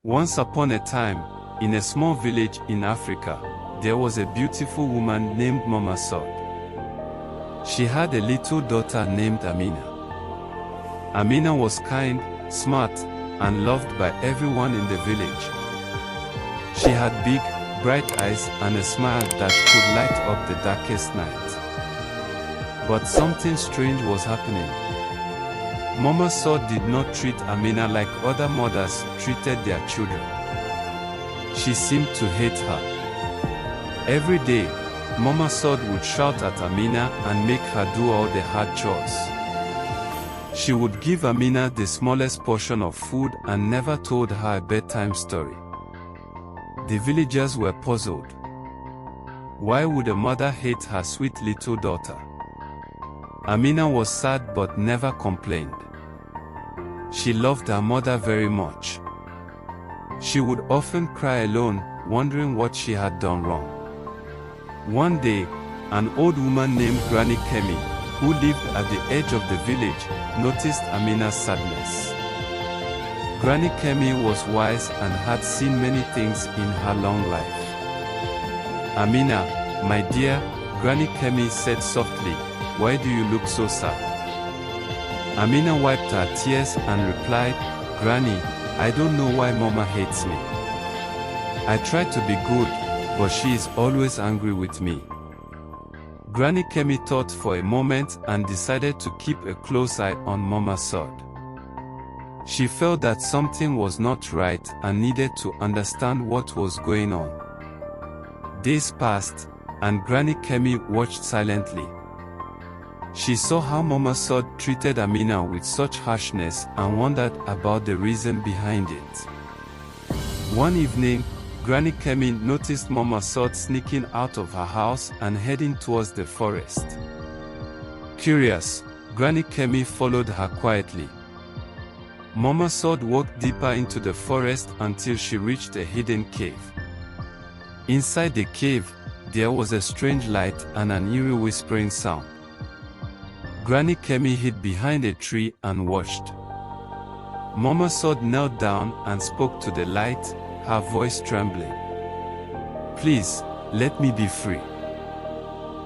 Once upon a time, in a small village in Africa, there was a beautiful woman named Mama Sade. She had a little daughter named Amina. Amina was kind, smart, and loved by everyone in the village. She had big, bright eyes and a smile that could light up the darkest night. But something strange was happening. Mama Sade did not treat Amina like other mothers treated their children. She seemed to hate her. Every day, Mama Sade would shout at Amina and make her do all the hard chores. She would give Amina the smallest portion of food and never told her a bedtime story. The villagers were puzzled. Why would a mother hate her sweet little daughter? Amina was sad but never complained. She loved her mother very much. She would often cry alone, wondering what she had done wrong. One day, an old woman named Granny Kemi, who lived at the edge of the village, noticed Amina's sadness. Granny Kemi was wise and had seen many things in her long life. "Amina, my dear," Granny Kemi said softly, "why do you look so sad?" Amina wiped her tears and replied, "Granny, I don't know why Mama hates me. I try to be good, but she is always angry with me." Granny Kemi thought for a moment and decided to keep a close eye on Mama Sade. She felt that something was not right and needed to understand what was going on. Days passed, and Granny Kemi watched silently. She saw how Mama Sade treated Amina with such harshness and wondered about the reason behind it. One evening, Granny Kemi noticed Mama Sade sneaking out of her house and heading towards the forest. Curious, Granny Kemi followed her quietly. Mama Sade walked deeper into the forest until she reached a hidden cave. Inside the cave, there was a strange light and an eerie whispering sound. Granny Kemi hid behind a tree and watched. Mama Sade knelt down and spoke to the light, her voice trembling. "Please, let me be free.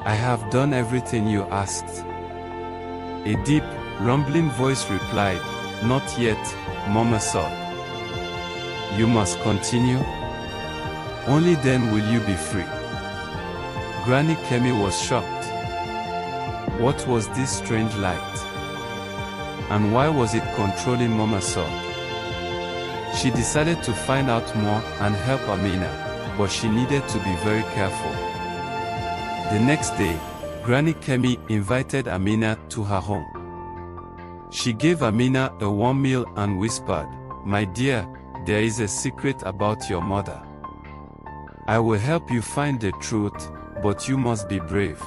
I have done everything you asked." A deep, rumbling voice replied, "Not yet, Mama Sade. You must continue. Only then will you be free." Granny Kemi was shocked. What was this strange light? And why was it controlling Mama Sade? She decided to find out more and help Amina, but she needed to be very careful. The next day, Granny Kemi invited Amina to her home. She gave Amina a warm meal and whispered, "My dear, there is a secret about your mother. I will help you find the truth, but you must be brave."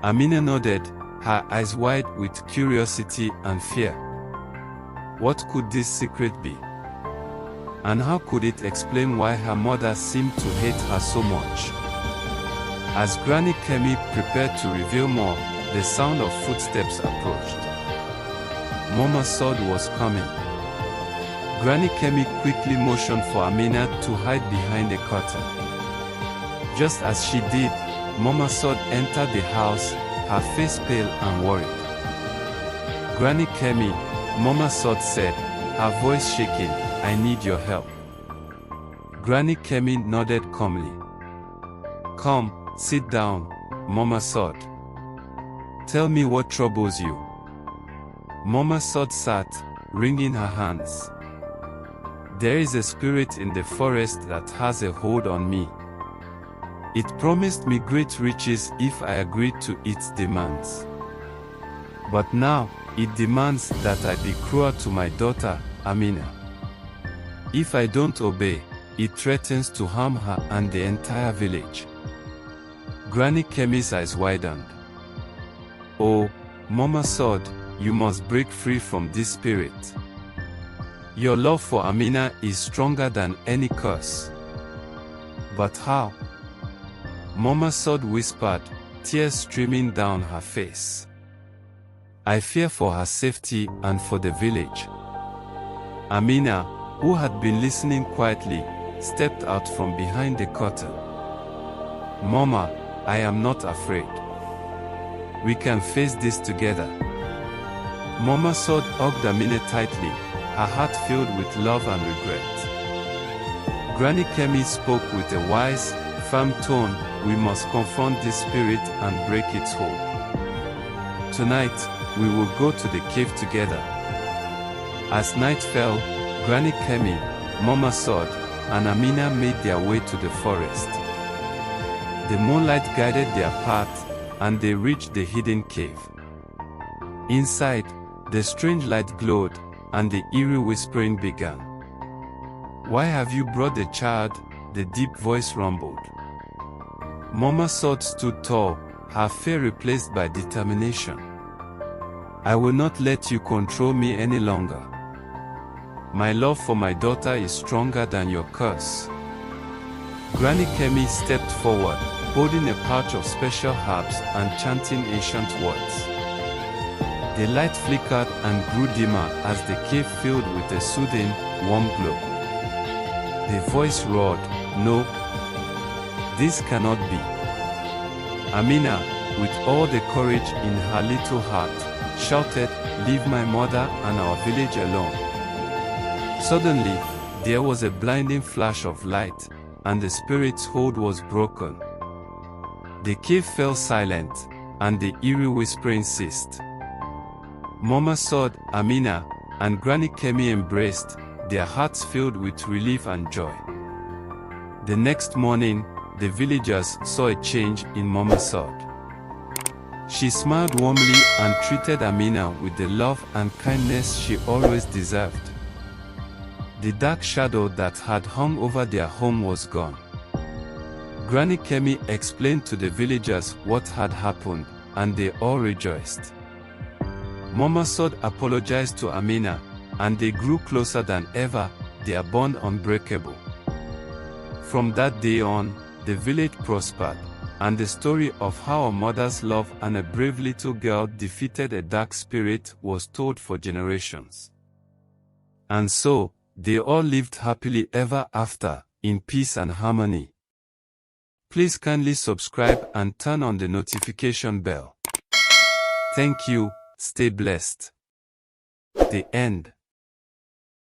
Amina nodded, her eyes wide with curiosity and fear. What could this secret be? And how could it explain why her mother seemed to hate her so much? As Granny Kemi prepared to reveal more, the sound of footsteps approached. Mama Sade was coming. Granny Kemi quickly motioned for Amina to hide behind the curtain. Just as she did, Mama Sade entered the house, her face pale and worried. "Granny Kemi," Mama Sade said, her voice shaking, "I need your help." Granny Kemi nodded calmly. "Come, sit down, Mama Sade. Tell me what troubles you." Mama Sade sat, wringing her hands. "There is a spirit in the forest that has a hold on me. It promised me great riches if I agreed to its demands. But now, it demands that I be cruel to my daughter, Amina. If I don't obey, it threatens to harm her and the entire village." Granny Kemi's eyes widened. "Oh, Mama Sade, you must break free from this spirit. Your love for Amina is stronger than any curse." "But how?" Mama Sade whispered, tears streaming down her face. "I fear for her safety and for the village. Amina, who had been listening quietly, stepped out from behind the curtain. "Mama, I am not afraid. We can face this together." Mama Sade hugged Amina tightly, her heart filled with love and regret. Granny Kemi spoke with a wise, firm tone, "We must confront this spirit and break its hold. Tonight, we will go to the cave together." As night fell, Granny Kemi, Mama Sade, and Amina made their way to the forest. The moonlight guided their path, and they reached the hidden cave. Inside, the strange light glowed, and the eerie whispering began. "Why have you brought the child?" the deep voice rumbled. Mama Sade stood tall, her fear replaced by determination. "I will not let you control me any longer. My love for my daughter is stronger than your curse." Granny Kemi stepped forward, holding a pouch of special herbs and chanting ancient words. The light flickered and grew dimmer as the cave filled with a soothing, warm glow. The voice roared, "No, this cannot be." Amina, with all the courage in her little heart, shouted, "Leave my mother and our village alone." Suddenly, there was a blinding flash of light, and the spirit's hold was broken. The cave fell silent, and the eerie whispering ceased. Mama Sade, Amina, and Granny Kemi embraced, their hearts filled with relief and joy. The next morning, the villagers saw a change in Mama Sade. She smiled warmly and treated Amina with the love and kindness she always deserved. The dark shadow that had hung over their home was gone. Granny Kemi explained to the villagers what had happened, and they all rejoiced. Mama Sade apologized to Amina, and they grew closer than ever, their bond unbreakable. From that day on, the village prospered, and the story of how a mother's love and a brave little girl defeated a dark spirit was told for generations. And so, they all lived happily ever after, in peace and harmony. Please kindly subscribe and turn on the notification bell. Thank you, stay blessed. The end.